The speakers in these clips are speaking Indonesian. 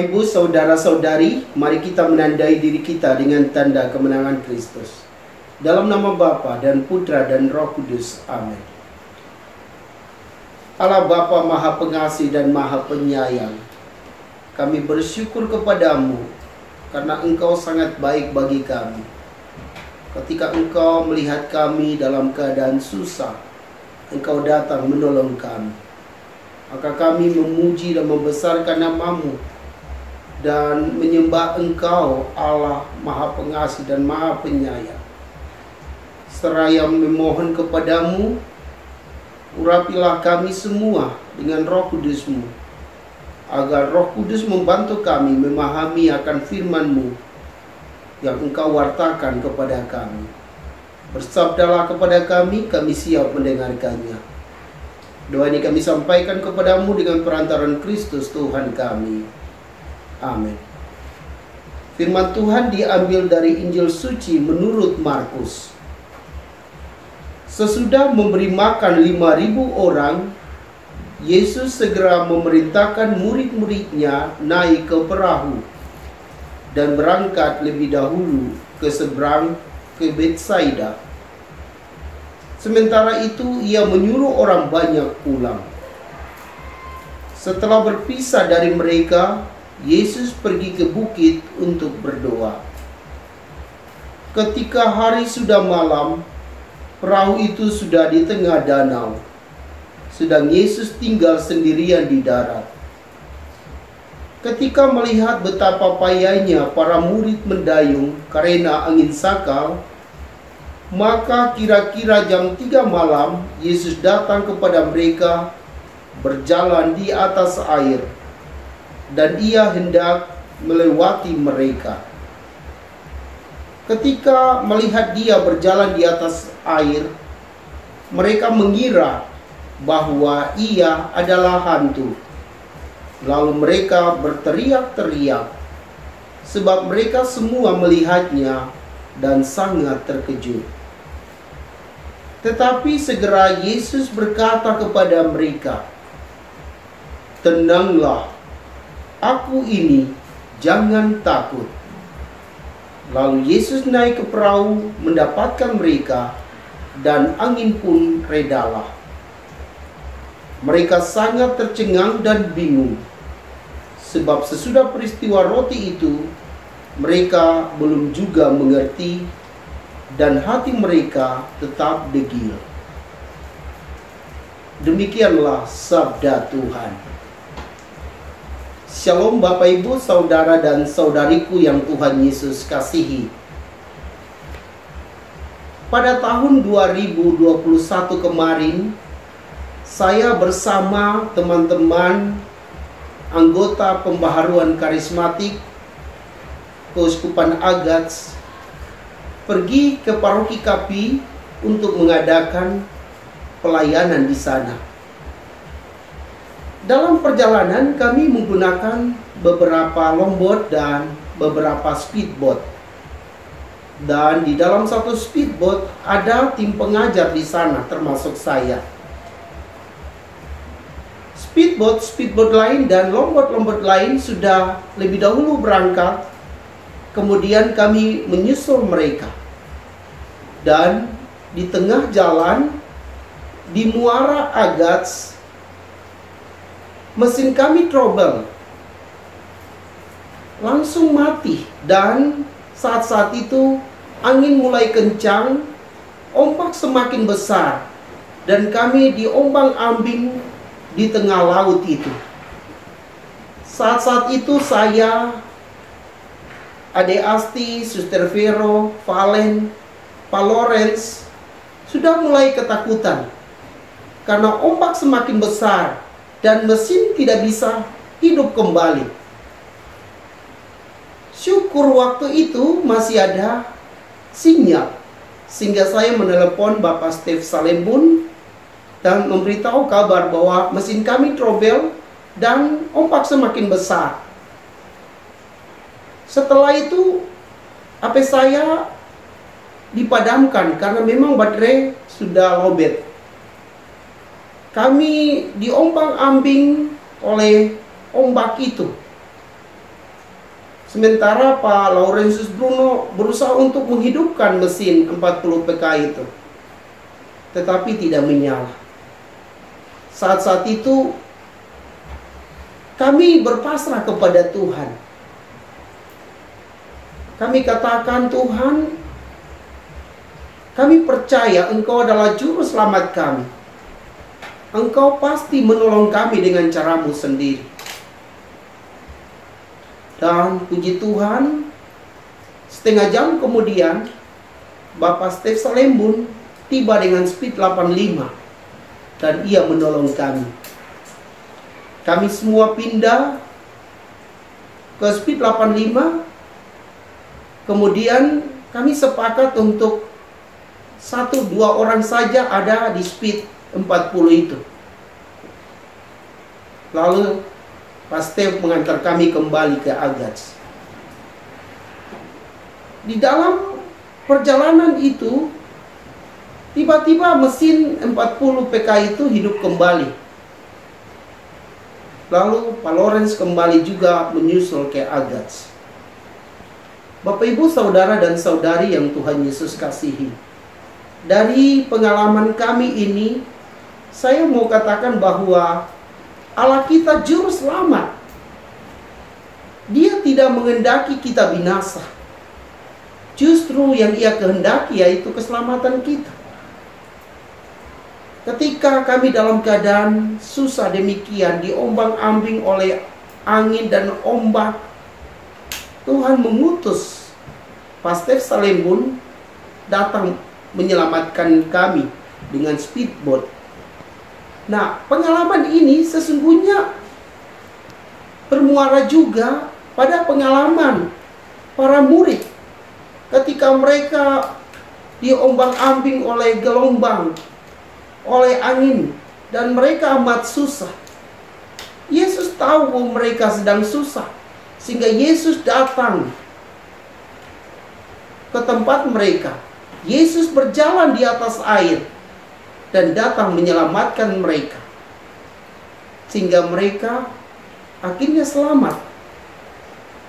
Bapak Ibu, saudara-saudari, mari kita menandai diri kita dengan tanda kemenangan Kristus. Dalam nama Bapa dan Putra dan Roh Kudus. Amin. Allah Bapa Maha Pengasih dan Maha Penyayang, kami bersyukur kepadamu karena Engkau sangat baik bagi kami. Ketika Engkau melihat kami dalam keadaan susah, Engkau datang menolong kami. Maka kami memuji dan membesarkan nama-Mu dan menyembah Engkau, Allah Maha Pengasih dan Maha Penyayang. Seraya memohon kepadamu, urapilah kami semua dengan Roh Kudus-Mu, agar Roh Kudus membantu kami memahami akan firman-Mu yang Engkau wartakan kepada kami. Bersabdalah kepada kami siap mendengarkannya. Doa ini kami sampaikan kepadamu dengan perantaran Kristus Tuhan kami. Amin. Firman Tuhan diambil dari Injil Suci menurut Markus. Sesudah memberi makan 5.000 orang, Yesus segera memerintahkan murid-muridnya naik ke perahu dan berangkat lebih dahulu ke seberang ke Betsaida. Sementara itu ia menyuruh orang banyak pulang. Setelah berpisah dari mereka, Yesus pergi ke bukit untuk berdoa. Ketika hari sudah malam, perahu itu sudah di tengah danau, sedang Yesus tinggal sendirian di darat. Ketika melihat betapa payahnya para murid mendayung karena angin sakal, maka kira-kira jam 3 malam, Yesus datang kepada mereka berjalan di atas air, dan ia hendak melewati mereka. Ketika melihat dia berjalan di atas air, mereka mengira bahwa ia adalah hantu. Lalu mereka berteriak-teriak, sebab mereka semua melihatnya dan sangat terkejut. Tetapi segera Yesus berkata kepada mereka, "Tenanglah, Aku ini, jangan takut." Lalu Yesus naik ke perahu mendapatkan mereka, dan angin pun redalah. Mereka sangat tercengang dan bingung, sebab sesudah peristiwa roti itu, mereka belum juga mengerti, dan hati mereka tetap degil. Demikianlah sabda Tuhan. Shalom Bapak Ibu, saudara dan saudariku yang Tuhan Yesus kasihi. Pada tahun 2021 kemarin, saya bersama teman-teman anggota pembaharuan karismatik Keuskupan Agats pergi ke Paroki Kapi untuk mengadakan pelayanan di sana. Dalam perjalanan kami menggunakan beberapa longboat dan beberapa speedboat. Dan di dalam satu speedboat ada tim pengajar di sana, termasuk saya. Speedboat lain dan longboat lain sudah lebih dahulu berangkat. Kemudian kami menyusul mereka. Dan di tengah jalan, di Muara Agats, mesin kami trouble, langsung mati. Dan saat-saat itu angin mulai kencang, ombak semakin besar, dan kami diombang-ambing di tengah laut itu. Saat-saat itu saya, Ade Asti, Suster Vero, Valen, Pak Lawrence sudah mulai ketakutan karena ombak semakin besar dan mesin tidak bisa hidup kembali. Syukur waktu itu masih ada sinyal, sehingga saya menelepon Bapak Steve Salembun dan memberitahu kabar bahwa mesin kami trouble dan ombak semakin besar. Setelah itu HP saya dipadamkan karena memang baterai sudah lowbat. Kami diombang-ambing oleh ombak itu. Sementara Pak Laurentius Bruno berusaha untuk menghidupkan mesin 40 PK itu, tetapi tidak menyala. Saat-saat itu kami berpasrah kepada Tuhan. Kami katakan, Tuhan, kami percaya Engkau adalah juru selamat kami. Engkau pasti menolong kami dengan caramu sendiri. Dan puji Tuhan, setengah jam kemudian Bapak Steve Salembun tiba dengan speed 85 dan ia menolong kami. Kami semua pindah ke speed 85. Kemudian kami sepakat untuk 1-2 orang saja ada di speed 40 itu. Lalu Pak Steve mengantar kami kembali ke Agats. Di dalam perjalanan itu, tiba-tiba mesin 40 PK itu hidup kembali. Lalu Pak Lawrence kembali juga menyusul ke Agats. Bapak Ibu Saudara dan Saudari yang Tuhan Yesus kasihi, dari pengalaman kami ini, saya mau katakan bahwa Allah kita juru selamat. Dia tidak menghendaki kita binasa. Justru yang Ia kehendaki yaitu keselamatan kita. Ketika kami dalam keadaan susah demikian, diombang-ambing oleh angin dan ombak, Tuhan mengutus Pak Steve Salembun datang menyelamatkan kami dengan speedboat. Nah, pengalaman ini sesungguhnya bermuara juga pada pengalaman para murid ketika mereka diombang-ambing oleh gelombang, oleh angin, dan mereka amat susah. Yesus tahu bahwa mereka sedang susah, sehingga Yesus datang ke tempat mereka. Yesus berjalan di atas air dan datang menyelamatkan mereka, sehingga mereka akhirnya selamat.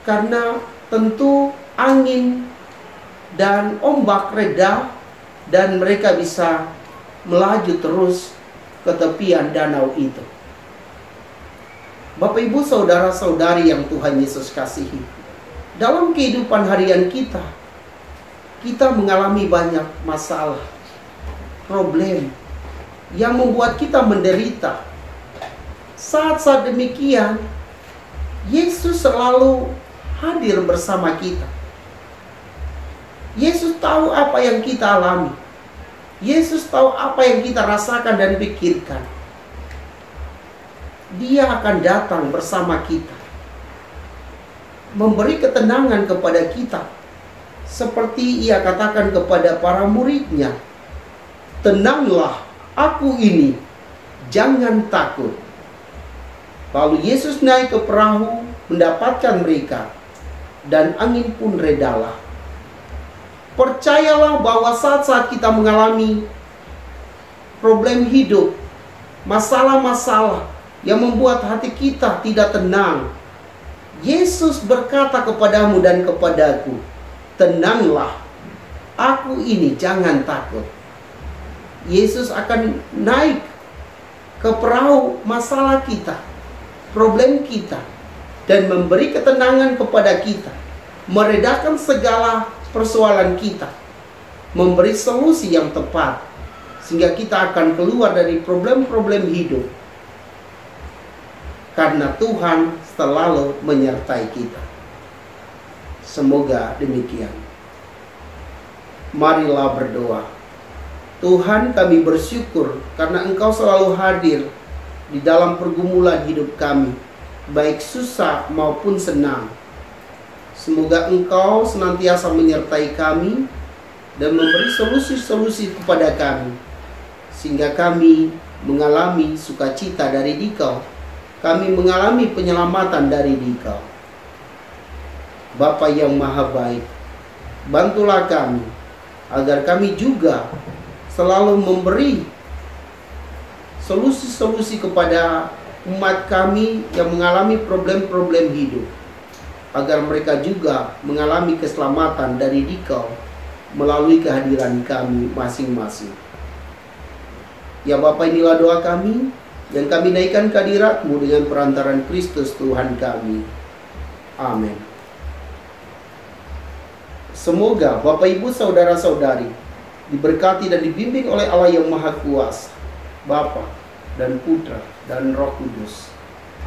Karena tentu angin dan ombak reda dan mereka bisa melaju terus ke tepian danau itu. Bapak Ibu Saudara-saudari yang Tuhan Yesus kasihi, dalam kehidupan harian kita mengalami banyak masalah, problem yang membuat kita menderita. Saat-saat demikian, Yesus selalu hadir bersama kita. Yesus tahu apa yang kita alami. Yesus tahu apa yang kita rasakan dan pikirkan. Dia akan datang bersama kita, memberi ketenangan kepada kita, seperti Ia katakan kepada para muridnya, "Tenanglah, aku ini, jangan takut." Lalu Yesus naik ke perahu mendapatkan mereka, dan angin pun redalah. Percayalah bahwa saat-saat kita mengalami problem hidup, masalah-masalah yang membuat hati kita tidak tenang, Yesus berkata kepadamu dan kepadaku, "Tenanglah, aku ini, jangan takut." Yesus akan naik ke perahu masalah kita, problem kita, dan memberi ketenangan kepada kita, meredakan segala persoalan kita, memberi solusi yang tepat, sehingga kita akan keluar dari problem-problem hidup. Karena Tuhan selalu menyertai kita. Semoga demikian. Marilah berdoa. Tuhan, kami bersyukur karena Engkau selalu hadir di dalam pergumulan hidup kami, baik susah maupun senang. Semoga Engkau senantiasa menyertai kami dan memberi solusi-solusi kepada kami, sehingga kami mengalami sukacita dari Dikau. Kami mengalami penyelamatan dari Dikau. Bapa yang Maha Baik, bantulah kami agar kami juga selalu memberi solusi-solusi kepada umat kami yang mengalami problem-problem hidup. agar mereka juga mengalami keselamatan dari Dikau melalui kehadiran kami masing-masing. Ya Bapa, inilah doa kami yang kami naikkan ke hadirat-Mu dengan perantaran Kristus Tuhan kami. Amin. Semoga Bapak Ibu Saudara-saudari diberkati dan dibimbing oleh Allah yang Maha Kuasa, Bapa dan Putra dan Roh Kudus.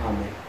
Amin.